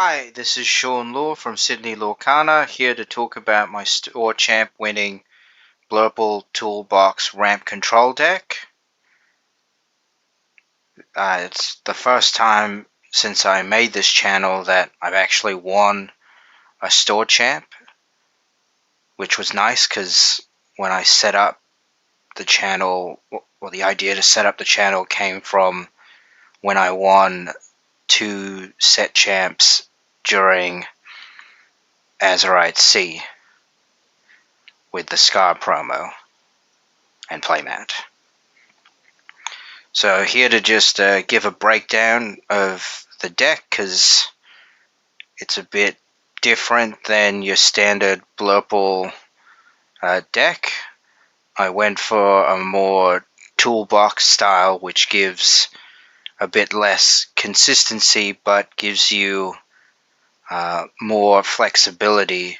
Hi, this is Sean Law from Sydney Lorcana, here to talk about my Store Champ winning Blurple Toolbox ramp control deck. It's the first time since I made this channel that I've actually won a Store Champ, which was nice because when I set up the channel, or the idea to set up the channel came from when I won 2 set champs during Azurite C with the Scar promo and playmat. So here to just give a breakdown of the deck, because it's a bit different than your standard Blurple deck. I went for a more toolbox style, which gives a bit less consistency but gives you more flexibility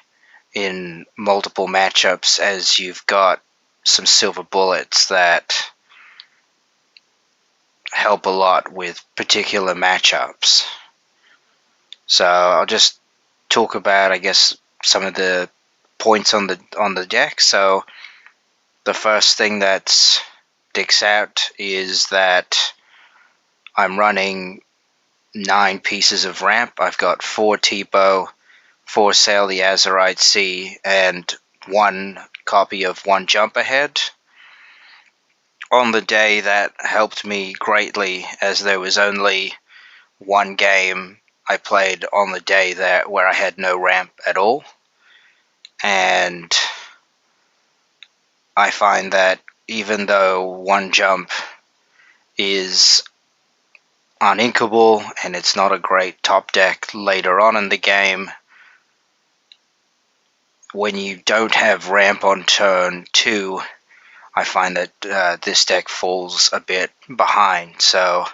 in multiple matchups, as you've got some silver bullets that help a lot with particular matchups. So I'll just talk about, I guess, some of the points on the deck. So the first thing that sticks out is that I'm running 9 pieces of ramp. I've got 4 Tipo, 4 Sail the Azurite Sea, and 1 copy of 1 Jump Ahead. On the day, that helped me greatly, as there was only 1 game I played on the day where I had no ramp at all, and I find that even though 1 jump is uninkable and it's not a great top deck later on in the game, when you don't have ramp on turn 2, I find that this deck falls a bit behind. So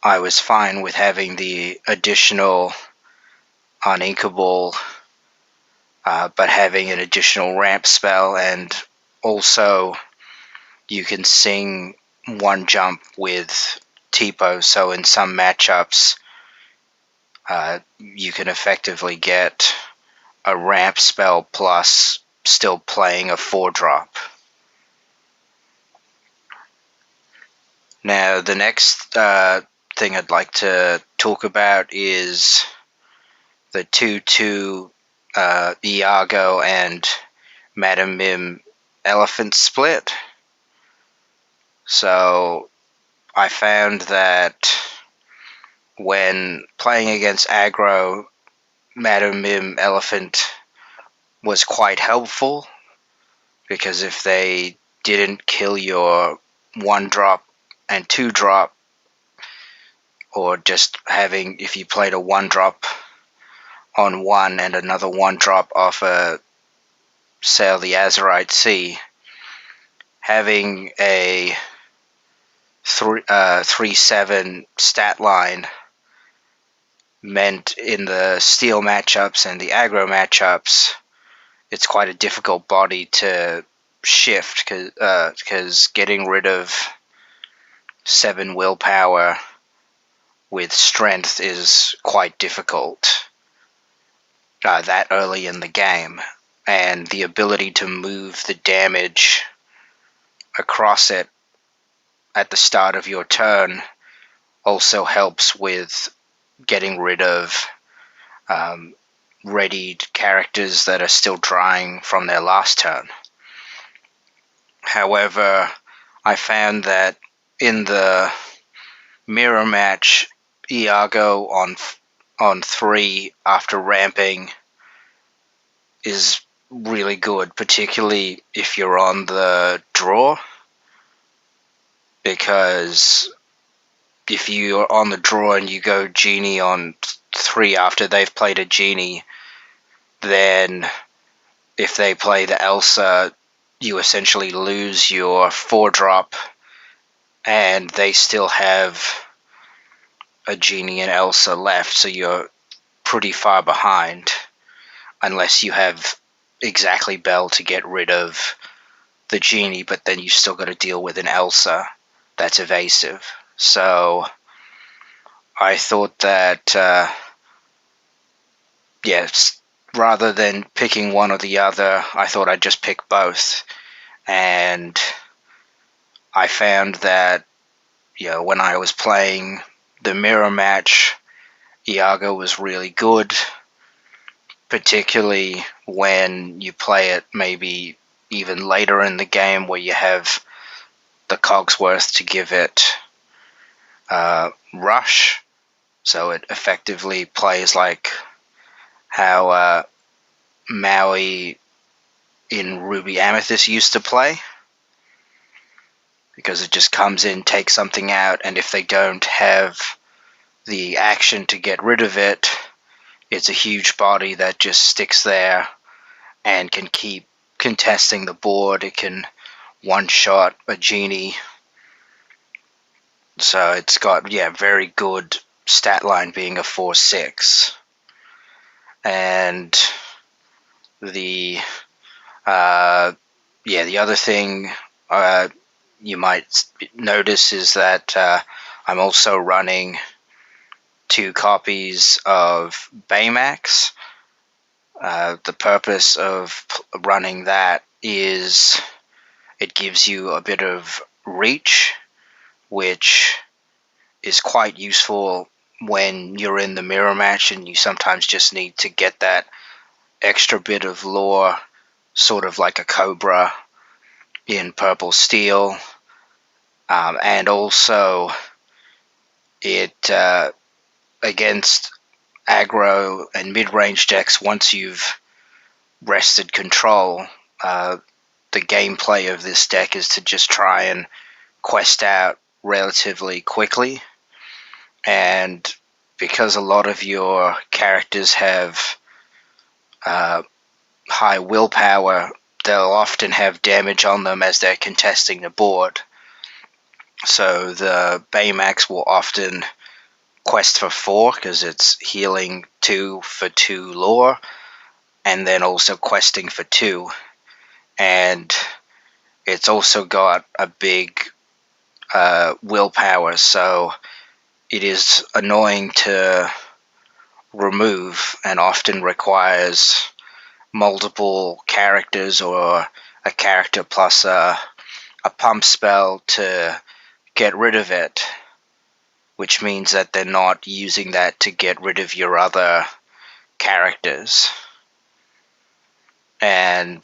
I was fine with having the additional uninkable, but having an additional ramp spell, and also you can sing 1 jump with Tipo, so in some matchups you can effectively get a ramp spell plus still playing a 4-drop. Now the next thing I'd like to talk about is the 2-2 Iago and Madam Mim Elephant split. So I found that when playing against aggro, Madam Mim Elephant was quite helpful, because if they didn't kill your 1-drop and 2-drop, or just having, if you played a 1-drop on 1 and another 1-drop off a Sail the Azurite Sea, having a 3-7 stat line meant in the steel matchups and the aggro matchups, it's quite a difficult body to shift, because getting rid of 7 willpower with strength is quite difficult that early in the game, and the ability to move the damage across it at the start of your turn also helps with getting rid of readied characters that are still drying from their last turn. However, I found that in the mirror match, Iago on 3 after ramping is really good, particularly if you're on the draw, because if you're on the draw and you go Genie on 3 after they've played a Genie, then if they play the Elsa, you essentially lose your 4-drop, and they still have a Genie and Elsa left, so you're pretty far behind, unless you have exactly Bell to get rid of the Genie, but then you still got to deal with an Elsa that's evasive. So I thought that yes, rather than picking one or the other, I thought I'd just pick both. And I found that, when I was playing the mirror match, Iago was really good, particularly when you play it maybe even later in the game where you have the Cogsworth to give it rush. So it effectively plays like how Maui in Ruby Amethyst used to play, because it just comes in, takes something out, and if they don't have the action to get rid of it, it's a huge body that just sticks there and can keep contesting the board. It can one-shot a genie. So it's got, very good stat line being a 4/6. And the the other thing you might notice is that I'm also running 2 copies of Baymax. The purpose of running that is it gives you a bit of reach, which is quite useful when you're in the mirror match and you sometimes just need to get that extra bit of lore, sort of like a Cobra in Purple Steel. And also it against aggro and mid-range decks, once you've wrested control, the gameplay of this deck is to just try and quest out relatively quickly. And because a lot of your characters have high willpower, they'll often have damage on them as they're contesting the board. So the Baymax will often quest for 4 because it's healing 2 for 2 lore, and then also questing for 2. And it's also got a big willpower, so it is annoying to remove and often requires multiple characters or a character plus a pump spell to get rid of it, which means that they're not using that to get rid of your other characters. And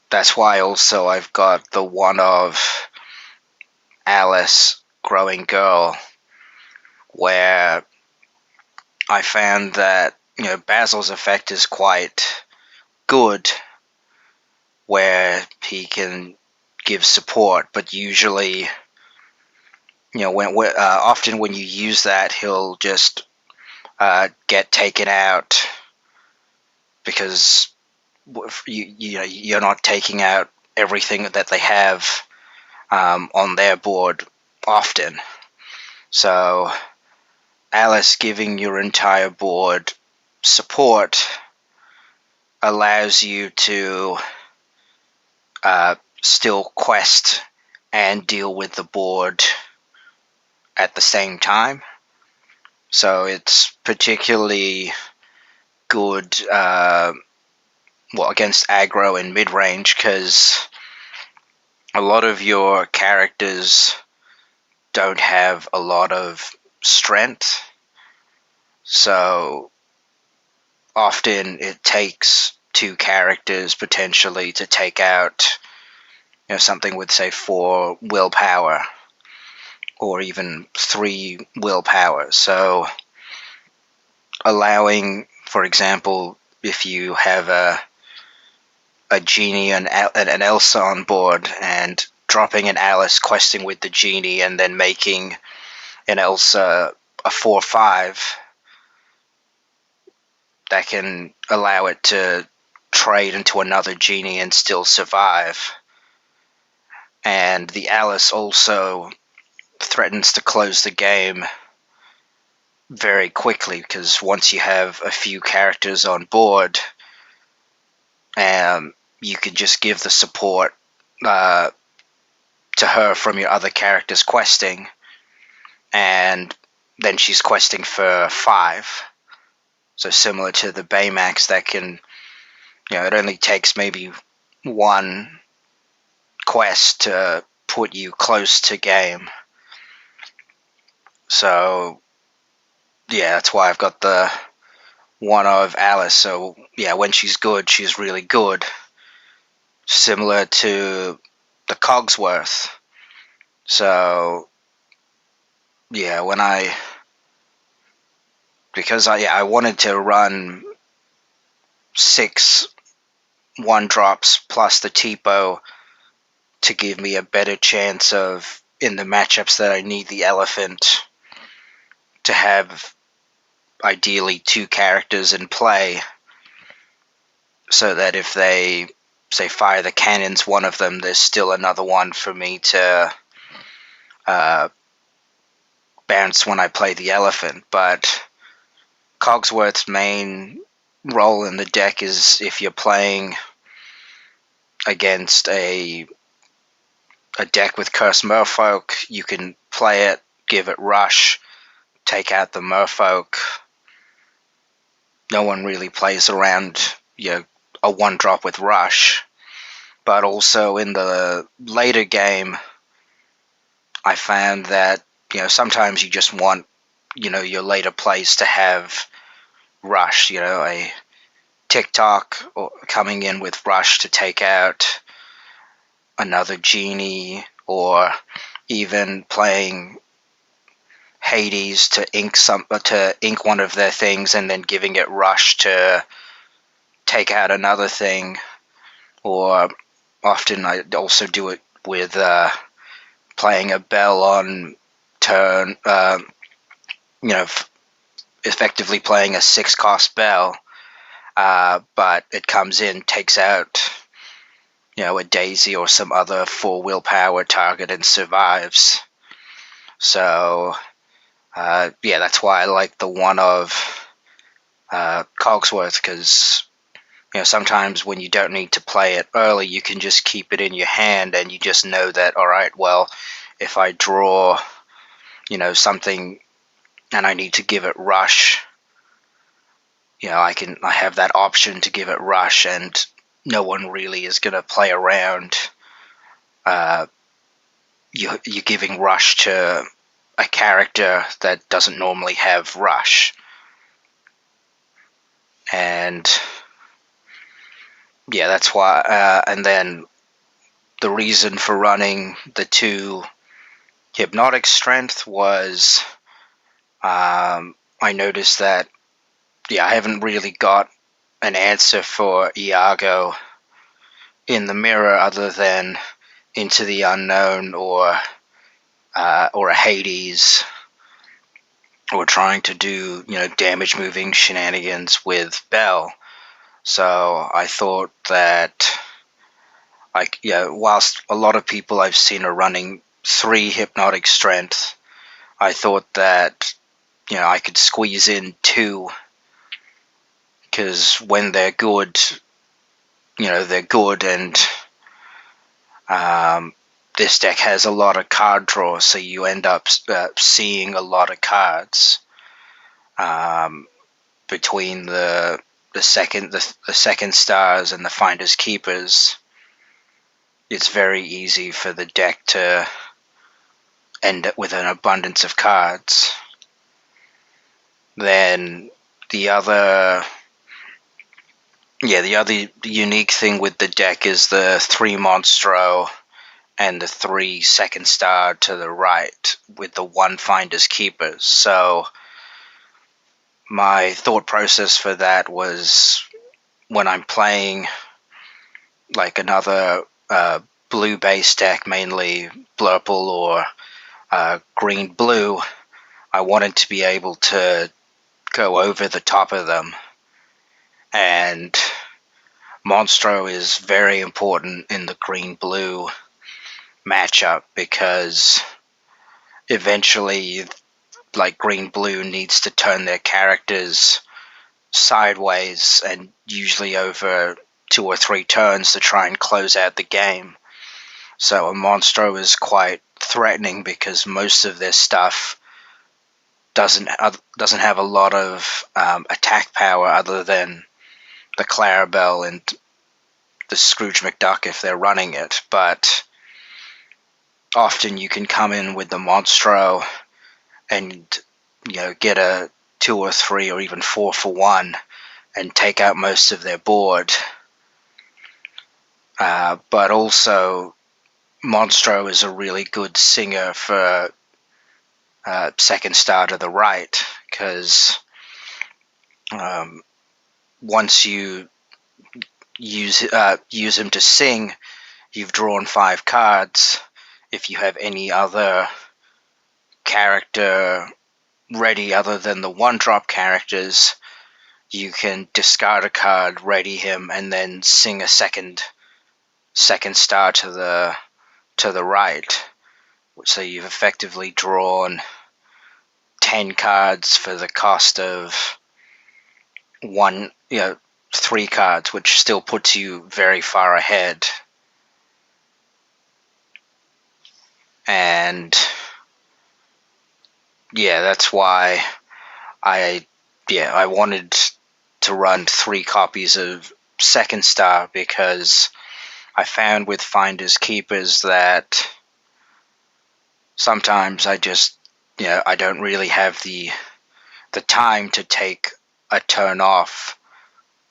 that's why also I've got the one of Alice Growing Girl, where I found that Basil's effect is quite good, where he can give support, but usually, often when you use that, he'll just get taken out because you're not taking out everything that they have on their board often. So Alice giving your entire board support allows you to still quest and deal with the board at the same time. So it's particularly good against aggro and mid-range, because a lot of your characters don't have a lot of strength. So often it takes 2 characters potentially to take out something with, say, 4 willpower or even 3 willpower. So allowing, for example, if you have a genie and an Elsa on board, and dropping an Alice questing with the genie and then making an Elsa a 4/5, that can allow it to trade into another genie and still survive. And the Alice also threatens to close the game very quickly, because once you have a few characters on board, you can just give the support to her from your other characters questing, and then she's questing for 5. So similar to the Baymax that can, it only takes maybe one quest to put you close to game. So yeah, that's why I've got the one of Alice. So yeah, when she's good, she's really good. Similar to the Cogsworth. So yeah, because I wanted to run 6 1-drops plus the Tipo to give me a better chance of, in the matchups that I need the elephant, to have ideally 2 characters in play, so that if they say fire the cannons, one of them, there's still another one for me to bounce when I play the elephant. But Cogsworth's main role in the deck is if you're playing against a deck with Cursed Merfolk, you can play it, give it rush, take out the Merfolk. No one really plays around a 1-drop with rush. But also in the later game, I found that sometimes you just want your later plays to have rush. A TikTok or coming in with rush to take out another genie, or even playing Hades to ink one of their things and then giving it rush to take out another thing. Or often I also do it with playing a bell on turn, effectively playing a 6-cost bell, but it comes in, takes out a daisy or some other 4 willpower target and survives. So that's why I like the one of Cogsworth, because sometimes when you don't need to play it early, you can just keep it in your hand and you just know that, all right, well, if I draw something and I need to give it rush, I have that option to give it rush, and no one really is going to play around you giving rush to a character that doesn't normally have rush. And yeah, that's why. And then the reason for running the 2 hypnotic strength was I noticed that I haven't really got an answer for Iago in the mirror other than Into the Unknown or a Hades, or trying to do damage moving shenanigans with Bell. So I thought that, whilst a lot of people I've seen are running 3 hypnotic strength, I thought that I could squeeze in 2, because when they're good, they're good, and this deck has a lot of card draw, so you end up seeing a lot of cards between the second stars and the finders keepers. It's very easy for the deck to end up with an abundance of cards. Then the other unique thing with the deck is the 3 Monstro and the 3 second star to the right with the 1 finders keepers. So my thought process for that was, when I'm playing like another blue base deck, mainly Blurple or green blue, I wanted to be able to go over the top of them. And Monstro is very important in the green blue matchup, because eventually, like, green blue needs to turn their characters sideways, and usually over 2 or 3 turns, to try and close out the game. So a Monstro is quite threatening, because most of their stuff doesn't have a lot of attack power other than the Clarabelle and the Scrooge McDuck if they're running it, but often you can come in with the Monstro and get a 2 or 3 or even 4 for 1 and take out most of their board. But also, Monstro is a really good singer for second star to the right, because once you use him to sing, you've drawn 5 cards. If you have any other character ready other than the 1-drop characters, you can discard a card, ready him, and then sing a second star to the right. So you've effectively drawn 10 cards for the cost of 3 cards, which still puts you very far ahead. And yeah, that's why I wanted to run 3 copies of second star, because I found with Finders Keepers that sometimes I just I don't really have the time to take a turn off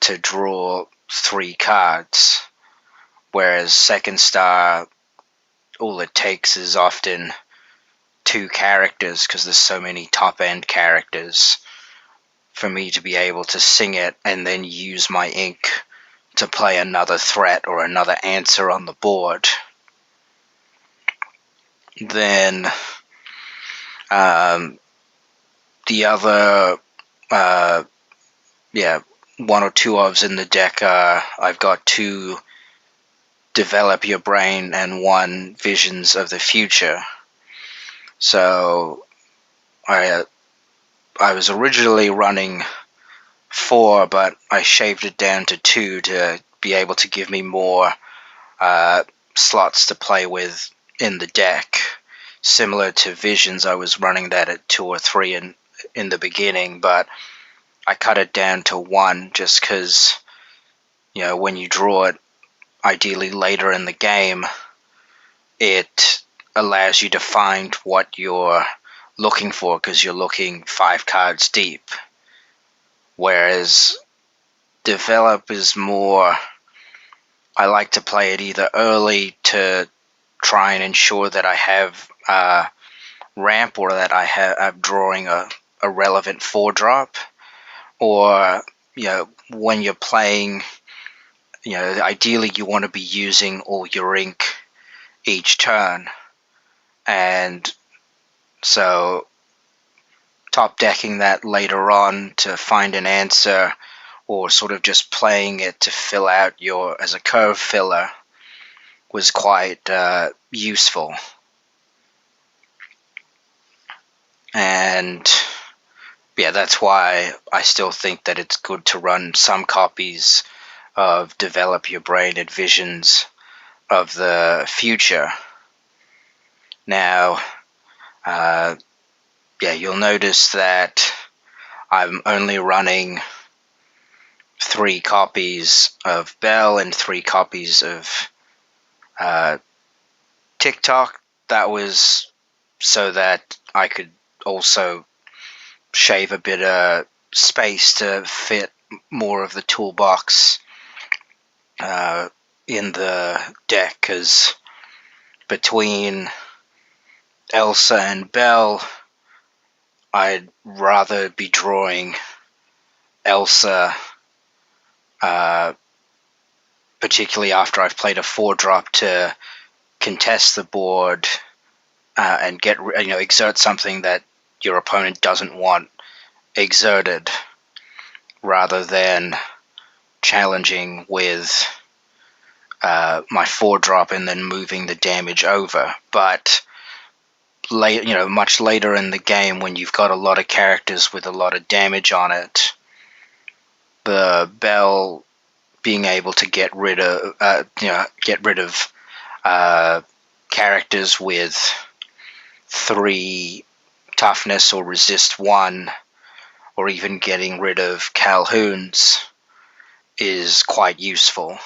to draw 3 cards, whereas second star, all it takes is often 2 characters, because there's so many top end characters, for me to be able to sing it and then use my ink to play another threat or another answer on the board. Then the other 1 or 2 ofs in the deck are, I've got 2 Develop Your Brain and 1 Visions of the Future. So I was originally running 4, but I shaved it down to 2 to be able to give me more slots to play with in the deck. Similar to Visions, I was running that at 2 or 3 in the beginning, but I cut it down to 1 just because, when you draw it, ideally later in the game, it allows you to find what you're looking for, because you're looking 5 cards deep. Whereas Develop is more, I like to play it either early to try and ensure that I have ramp, or that I'm drawing a relevant 4-drop, or when you're playing, ideally you want to be using all your ink each turn, and so top decking that later on to find an answer, or sort of just playing it to fill out as a curve filler, was quite useful. And yeah, that's why I still think that it's good to run some copies of Develop Your Brain and Visions of the Future. Now, you'll notice that I'm only running 3 copies of Bell and 3 copies of TikTok. That was so that I could also shave a bit of space to fit more of the toolbox in the deck, because between Elsa and Belle, I'd rather be drawing Elsa, particularly after I've played a 4-drop, to contest the board and exert something that your opponent doesn't want exerted, rather than challenging with my 4-drop and then moving the damage over. But much later in the game, when you've got a lot of characters with a lot of damage on it, the Bell being able to get rid of characters with 3 toughness or resist 1, or even getting rid of Calhoun's is quite useful.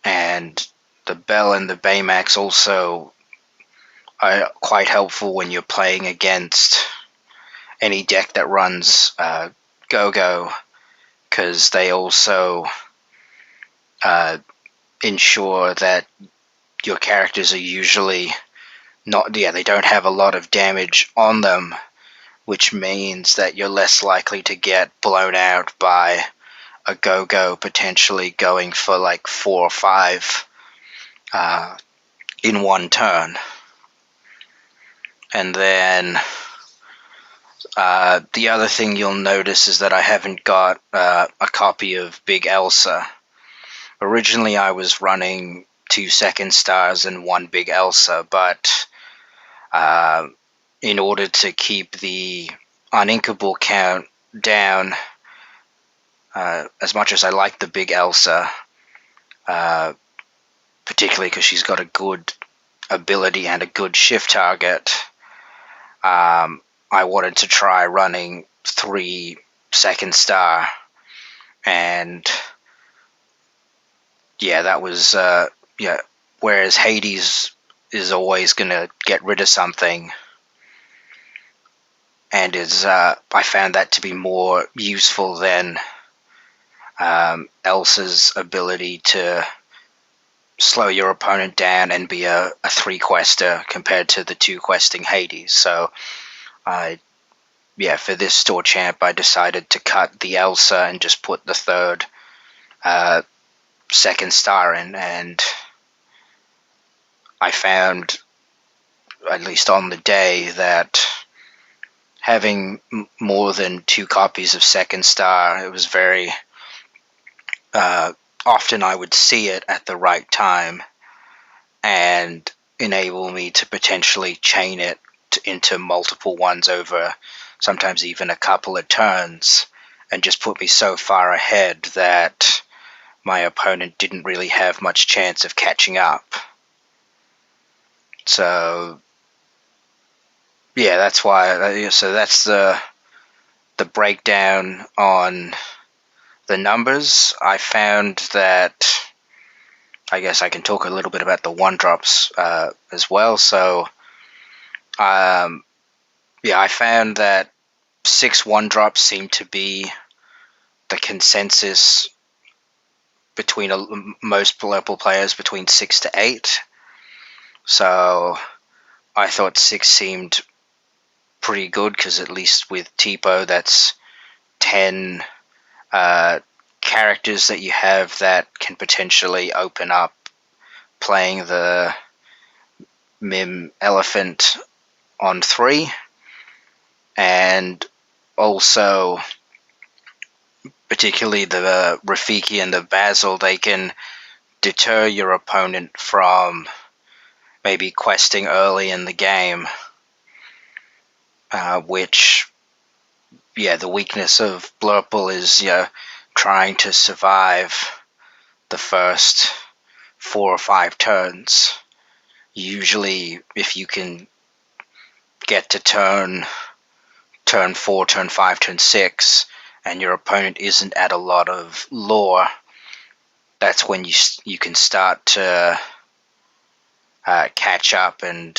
And the Bell and the Baymax also are quite helpful when you're playing against any deck that runs Go-Go, because they also ensure that your characters are usually they don't have a lot of damage on them, which means that you're less likely to get blown out by a Go-Go potentially going for like 4 or 5 in one turn. And then the other thing you'll notice is that I haven't got a copy of Big Elsa. Originally I was running 2 second stars and 1 Big Elsa, but in order to keep the uninkable count down, as much as I like the Big Elsa, particularly because she's got a good ability and a good shift target, I wanted to try running 3 second star, and that was whereas Hades is always going to get rid of something, and I found that to be more useful than Elsa's ability to slow your opponent down and be a 3-quester compared to the 2-questing Hades. So for this store champ I decided to cut the Elsa and just put the 3rd second star in, and I found, at least on the day, that having more than 2 copies of second star, it was very often I would see it at the right time and enable me to potentially chain it into multiple ones over sometimes even a couple of turns, and just put me so far ahead that my opponent didn't really have much chance of catching up. So that's why. So that's the breakdown on the numbers. I found that, I guess I can talk a little bit about the 1-drops as well. So I found that 6 1-drops seem to be the consensus between most Blurple players, between 6 to 8. So I thought 6 seemed pretty good, because at least with Tipo, that's 10 characters that you have that can potentially open up playing the Mim Elephant on 3, and also particularly the Rafiki and the Basil, they can deter your opponent from maybe questing early in the game, which the weakness of Blurple is trying to survive the first 4 or 5 turns. Usually if you can get to turn 4, turn 5, turn 6, and your opponent isn't at a lot of lore, that's when you can start to catch up and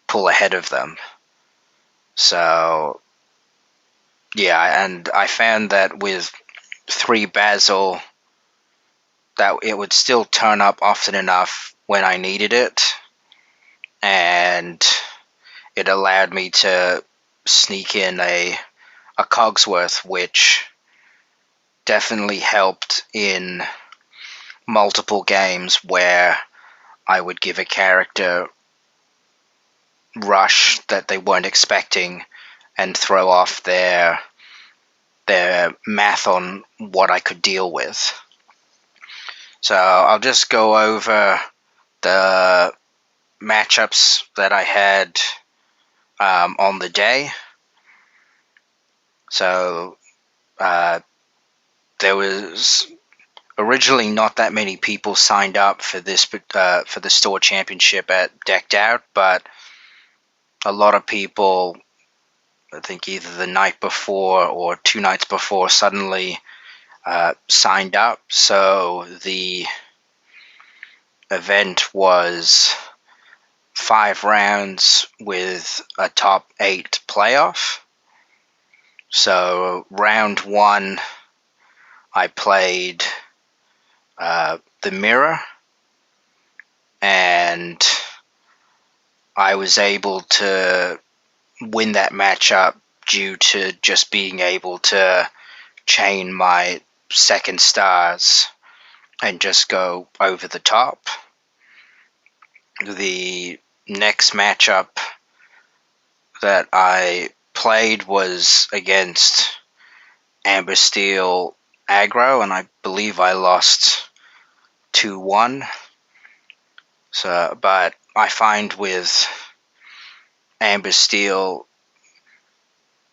pull ahead of them. So and I found that with 3 Basil, that it would still turn up often enough when I needed it, and it allowed me to sneak in a Cogsworth, which definitely helped in multiple games where I would give a character rush that they weren't expecting and throw off their math on what I could deal with. So I'll just go over the matchups that I had on the day. So there was originally not that many people signed up for this for the store championship at Decked Out, but a lot of people, I think either the night before or 2 nights before, suddenly signed up. So the event was 5 rounds with a top 8 playoff. So round 1, I played the mirror, and I was able to win that matchup due to just being able to chain my second stars and just go over the top. The next matchup that I played was against Amber Steel aggro, and I believe I lost 2-1. So, but I find with Amber Steel,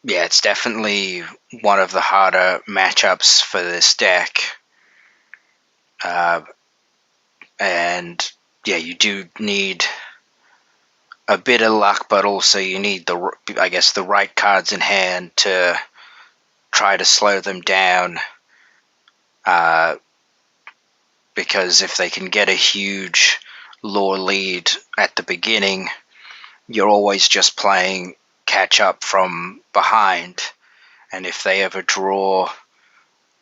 yeah, it's definitely one of the harder matchups for this deck. And yeah, you do need a bit of luck, but also you need the right cards in hand to try to slow them down. Because if they can get a huge lore lead at the beginning, you're always just playing catch up from behind. And if they ever draw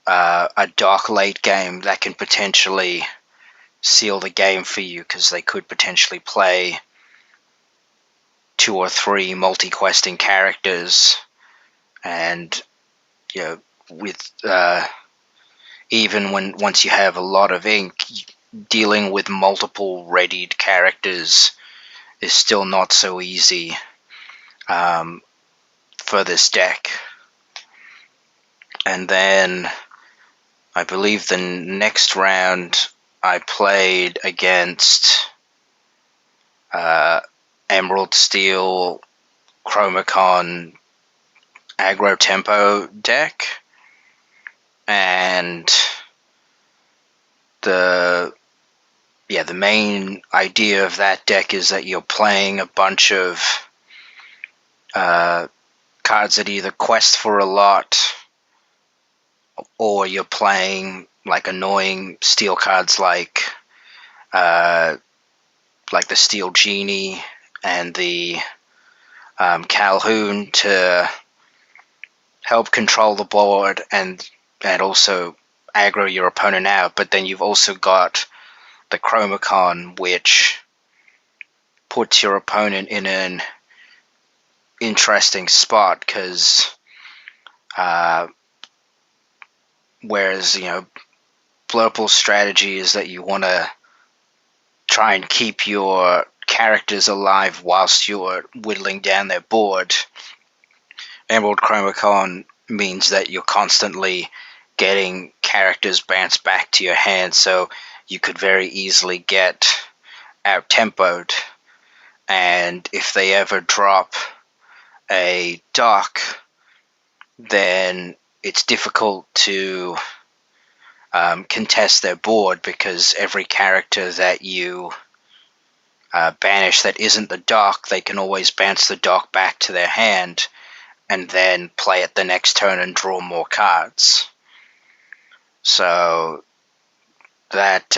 a dark late game, that can potentially seal the game for you, because they could potentially play 2 or 3 multi-questing characters, and with even once you have a lot of ink, dealing with multiple readied characters is still not so easy for this deck. And then I believe the next round I played against Emerald Steel Chromacon aggro tempo deck, and the main idea of that deck is that you're playing a bunch of cards that either quest for a lot, or you're playing like annoying steel cards like the Steel Genie and the Calhoun to help control the board and also aggro your opponent out. But then you've also got the Chromacon, which puts your opponent in an interesting spot, because whereas Blurple's strategy is that you want to try and keep your characters alive whilst you're whittling down their board, Emerald Chromacon means that you're constantly getting characters bounced back to your hand, so you could very easily get out-tempoed. And if they ever drop a dock, then it's difficult to contest their board, because every character that you banish that isn't the dock, they can always bounce the dock back to their hand and then play it the next turn and draw more cards. So that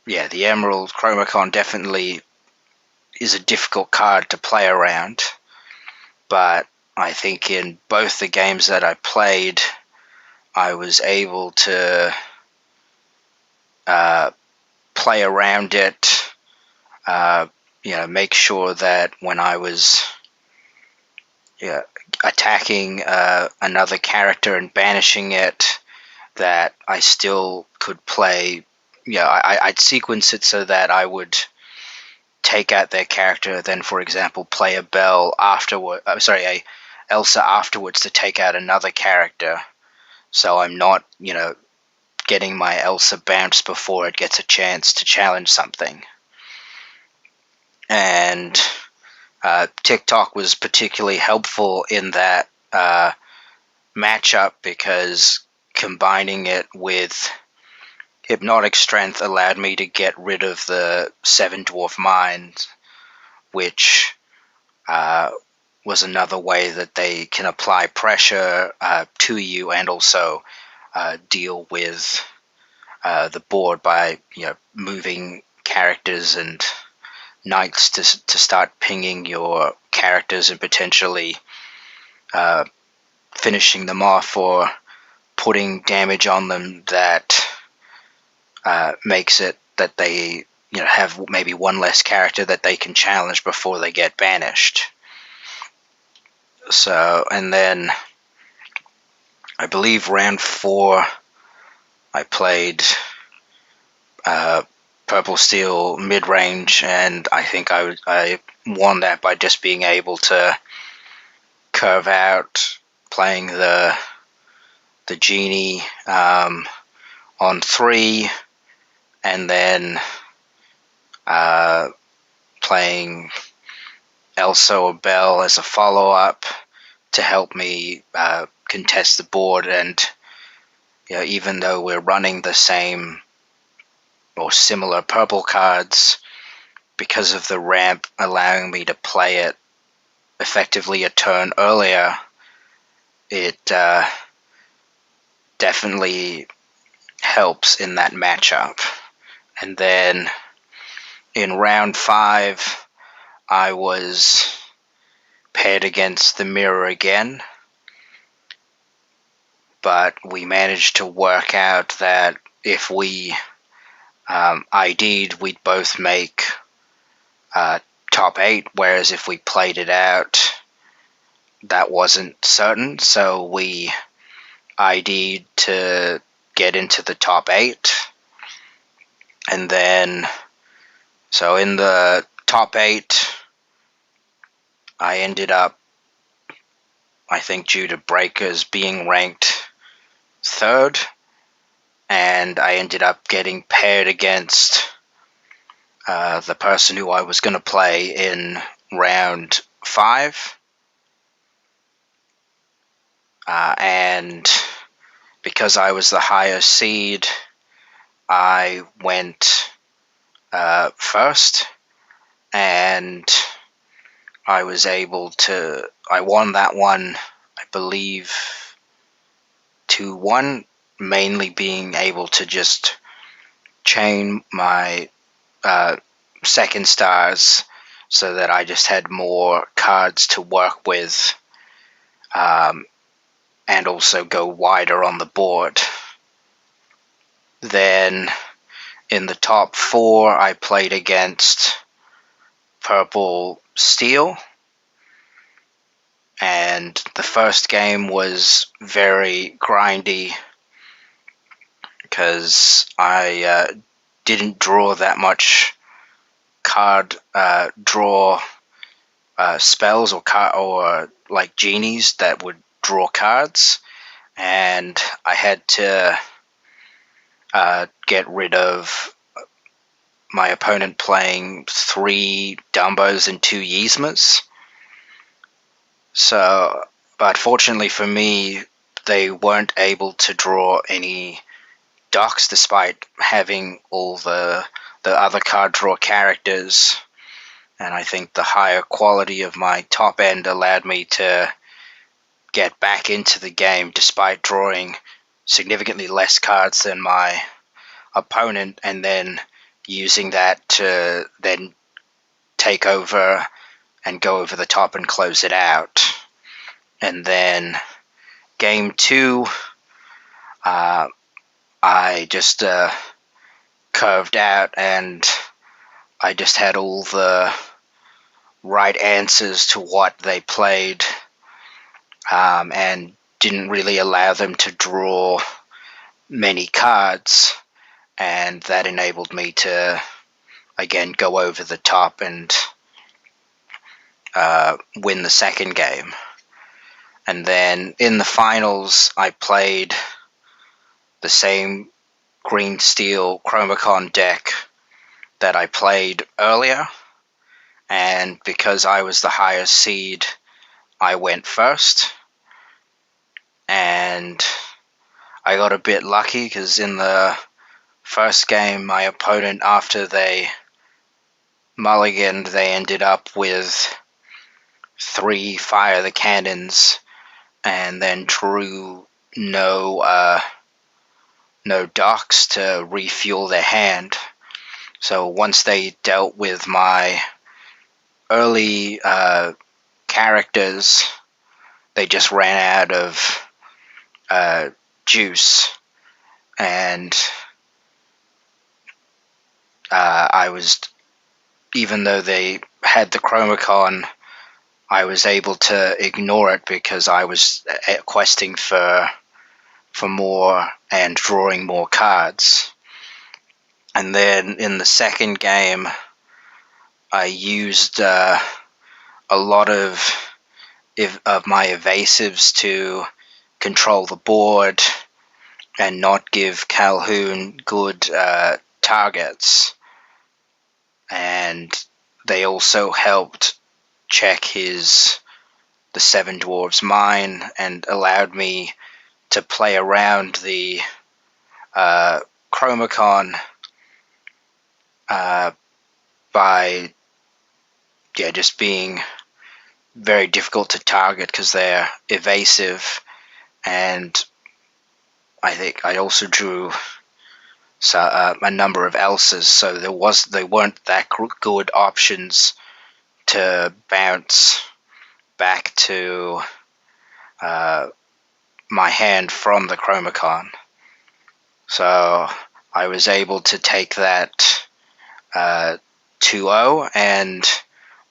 the Emerald Chromacon definitely is a difficult card to play around, but I think in both the games that I played, I was able to play around it, make sure that when I was attacking another character and banishing it, that I still could play. I'd sequence it so that I would take out their character, then, for example, play a Belle afterward. A Elsa afterwards to take out another character. So I'm not, getting my Elsa bounced before it gets a chance to challenge something. And TikTok was particularly helpful in that matchup, because combining it with Hypnotic Strength allowed me to get rid of the 7 Dwarf Mines, which was another way that they can apply pressure to you and also deal with the board by moving characters and knights to start pinging your characters and potentially finishing them off or putting damage on them that makes it that they have maybe one less character that they can challenge before they get banished. So, and then I believe round 4 I played Purple Steel mid-range, and I think I won that by just being able to curve out, playing the genie on 3, and then playing Elsa or Belle as a follow-up to help me contest the board. And even though we're running the same or similar purple cards, because of the ramp allowing me to play it effectively a turn earlier, it definitely helps in that matchup. And then in round 5, I was paired against the mirror again, but we managed to work out that if we ID'd, we'd both make top 8, whereas if we played it out, that wasn't certain, so we ID'd to get into the top 8. And then, so in the top 8, I ended up, I think due to breakers, being ranked 3rd, and I ended up getting paired against the person who I was going to play in round 5. And because I was the highest seed, I went first, and I was able to, I won that one, I believe 2-1, mainly being able to just chain my second stars so that I just had more cards to work with, and also go wider on the board. Then in the top 4, I played against Purple Steel, and the first game was very grindy because I didn't draw that much card draw spells or like genies that would draw cards, and I had to get rid of my opponent playing 3 Dumbos and 2 Yzmas. So, but fortunately for me, they weren't able to draw any docks despite having all the other card draw characters. And I think the higher quality of my top end allowed me to get back into the game despite drawing significantly less cards than my opponent, and then using that to then take over and go over the top and close it out. And then game 2, I just curved out, and I just had all the right answers to what they played, and didn't really allow them to draw many cards, and that enabled me to again go over the top and win the second game. And then in the finals, I played the same green steel Chromacon deck that I played earlier, and because I was the highest seed, I went first, and I got a bit lucky because in the first game, my opponent, after they mulliganed, they ended up with 3 Fire the Cannons, and then drew no docks to refuel their hand. So once they dealt with my early characters, they just ran out of juice, and I was, even though they had the Chromacon, I was able to ignore it because I was questing for more and drawing more cards. And then in the second game, I used a lot of my evasives to control the board and not give Calhoun good targets. And they also helped check the Seven Dwarves mine and allowed me to play around the Chromacon by just being very difficult to target because they're evasive. And I think I also drew a number of Elsas, so they weren't that good options to bounce back to my hand from the Chromacon. So I was able to take that 2-0 and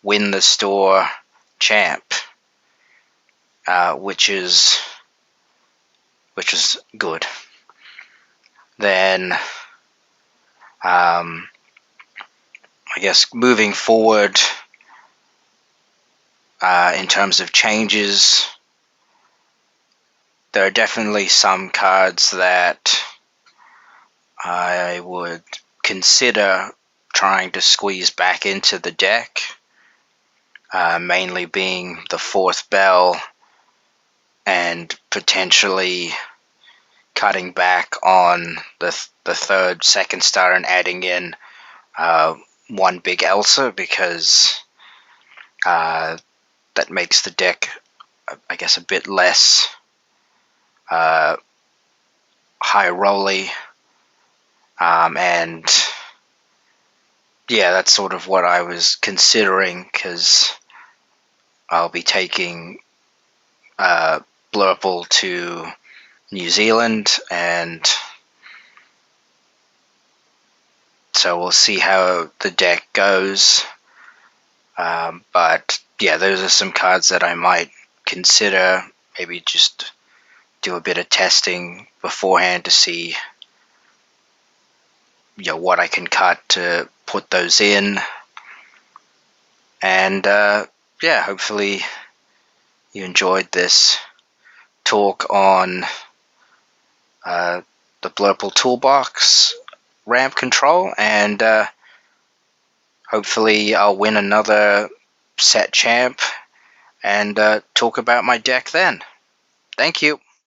win the store champ, which is good. Then I guess moving forward in terms of changes, there are definitely some cards that I would consider trying to squeeze back into the deck, mainly being the 4th Bell and potentially cutting back on the 3rd Second Star and adding in one big Elsa, because that makes the deck, I guess, a bit less high rolly, and yeah, that's sort of what I was considering, because I'll be taking Blurple to New Zealand, and so we'll see how the deck goes. But yeah, those are some cards that I might consider, maybe just do a bit of testing beforehand to see what I can cut to put those in. And yeah, hopefully you enjoyed this talk on the Blurple Toolbox ramp control, and hopefully I'll win another set champ and talk about my deck then. Thank you.